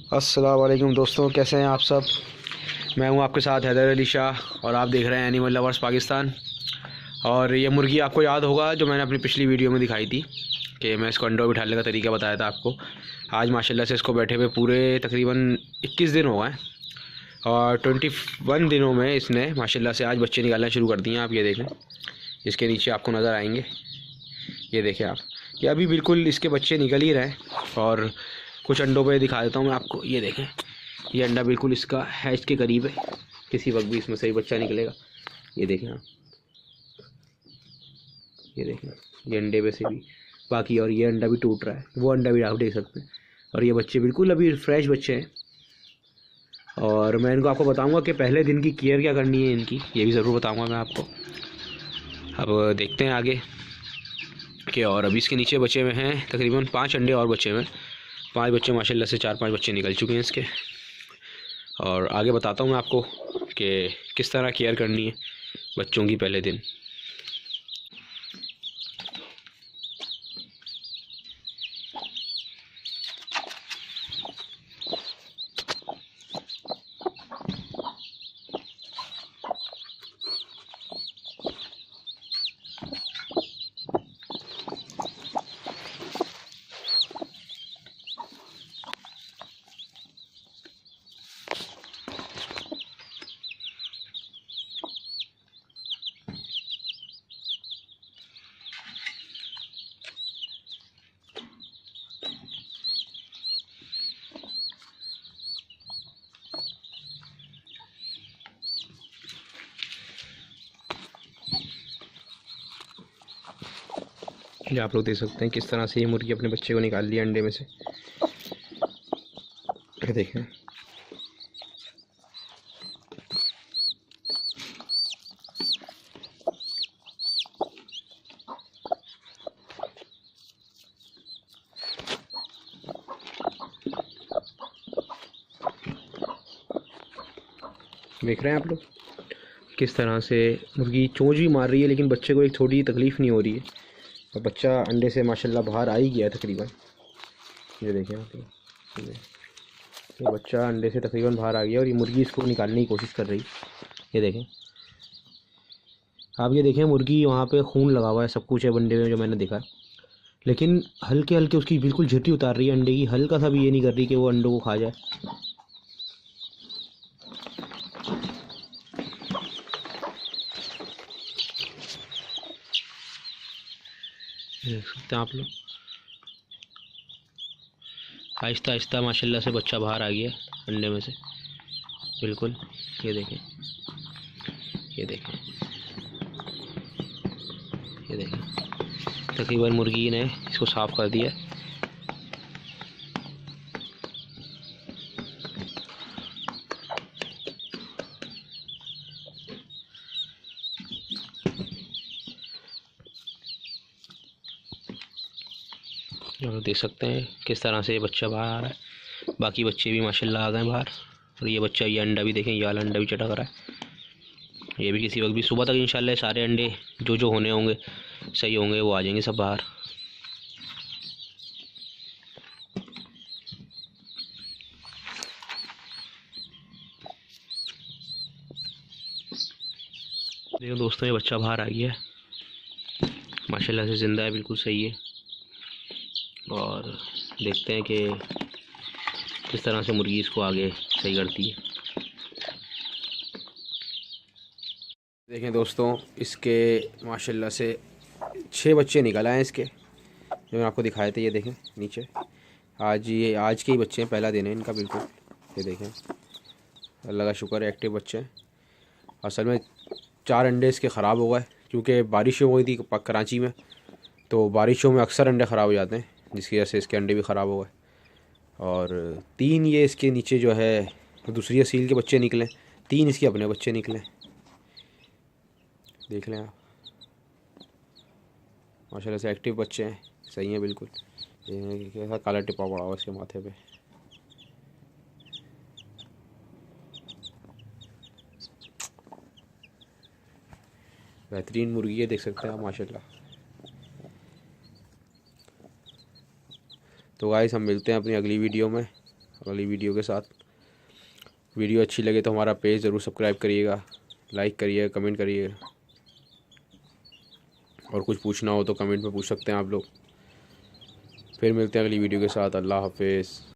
अस्सलाम वालेकुम दोस्तों, कैसे हैं आप सब। मैं हूं आपके साथ हैदर अली शाह और आप देख रहे हैं एनिमल लवर्स पाकिस्तान। और ये मुर्गी आपको याद होगा जो मैंने अपनी पिछली वीडियो में दिखाई थी कि मैं इसको अंडों बिठाने का तरीका बताया था आपको। आज माशाल्लाह से इसको बैठे हुए पूरे तकरीबन 21 दिन हो गए और 21 दिनों में इसने माशाल्लाह से आज बच्चे निकालना शुरू कर दिए हैं। आप ये देखें, इसके नीचे आपको नज़र आएंगे, ये देखें आप, ये अभी बिल्कुल इसके बच्चे निकल ही रहे हैं। और कुछ अंडों पे दिखा देता हूँ मैं आपको, ये देखें, ये अंडा बिल्कुल इसका हैच के करीब है, किसी वक्त भी इसमें से ही बच्चा निकलेगा। ये देखें आप, ये देखें, ये अंडे में से भी बाकी, और ये अंडा भी टूट रहा है, वो अंडा भी आप देख सकते हैं। और ये बच्चे बिल्कुल अभी फ्रेश बच्चे हैं। और मैं इनको आपको बताऊंगा कि पहले दिन की केयर क्या करनी है इनकी, ये भी ज़रूर बताऊंगा मैं आपको। अब देखते हैं आगे कि, और अभी इसके नीचे बचे हुए हैं तकरीबन 5 अंडे और बचे हुए हैं। 5 बच्चे माशाल्लाह से, 4-5 बच्चे निकल चुके हैं इसके। और आगे बताता हूँ मैं आपको कि किस तरह केयर करनी है बच्चों की पहले दिन। ये आप लोग देख सकते हैं किस तरह से ये मुर्गी अपने बच्चे को निकाल लिया अंडे में से। देखें, देख रहे हैं आप लोग किस तरह से मुर्गी चोंच भी मार रही है, लेकिन बच्चे को एक थोड़ी तकलीफ़ नहीं हो रही है। और बच्चा अंडे से माशाल्लाह बाहर आ ही गया है तकरीबन। ये देखें आप लोग, ये बच्चा अंडे से तकरीबन बाहर आ गया और ये मुर्गी इसको निकालने की कोशिश कर रही। ये देखें आप, ये देखें मुर्गी वहाँ पे खून लगा हुआ है, सब कुछ है अंडे में जो मैंने देखा, लेकिन हल्के हल्के उसकी बिल्कुल झिट्टी उतार रही है अंडे की, हल्का सा भी ये नहीं कर रही कि वो अंडों को खा जाए। देख सकते हैं आप लोग, आहिस्ता आहिस्ता माशाल्लाह से बच्चा बाहर आ गया अंडे में से बिल्कुल। ये देखें, ये देखें, ये देखें, तकरीबन मुर्गी ने इसको साफ़ कर दिया। और देख सकते हैं किस तरह से ये बच्चा बाहर आ रहा है, बाकी बच्चे भी माशाल्लाह आ गए बाहर। और ये बच्चा, ये अंडा भी देखें, ये वाला अंडा भी चटक रहा है। ये भी किसी वक्त भी सुबह तक इंशाल्लाह सारे अंडे जो जो होने होंगे सही होंगे, वो आ जाएंगे सब बाहर। देखो दोस्तों, ये बच्चा बाहर आ गया है, माशाल्लाह से ज़िंदा है, बिल्कुल सही है। और देखते हैं कि किस तरह से मुर्गी इसको आगे सही करती है। देखें दोस्तों, इसके माशाल्लाह से 6 बच्चे निकल आए हैं इसके, जो मैं आपको दिखाए थे। ये देखें नीचे, ये आज के ही बच्चे हैं, पहला दिन है इनका बिल्कुल। ये देखें, अल्लाह का शुक्र है एक्टिव बच्चे हैं। असल में 4 अंडे इसके ख़राब हो गए क्योंकि बारिश हो गई थी कराची में, तो बारिशों में अक्सर अंडे ख़राब हो जाते हैं, जिसकी वजह से इसके अंडे भी ख़राब हो गए। और 3 ये इसके नीचे जो है दूसरी असील के बच्चे निकले, 3 इसके अपने बच्चे निकले। देख लें आप, माशाल्लाह से एक्टिव बच्चे हैं, सही हैं बिल्कुल। ये कैसा काला टिपा पड़ा हुआ इसके माथे पे। बेहतरीन मुर्गी है, देख सकते हैं आप माशाल्लाह। तो गाइस, हम मिलते हैं अपनी अगली वीडियो में। अगली वीडियो के साथ। वीडियो अच्छी लगे तो हमारा पेज ज़रूर सब्सक्राइब करिएगा, लाइक करिए, कमेंट करिए, और कुछ पूछना हो तो कमेंट में पूछ सकते हैं आप लोग। फिर मिलते हैं अगली वीडियो के साथ। अल्लाह हाफिज़।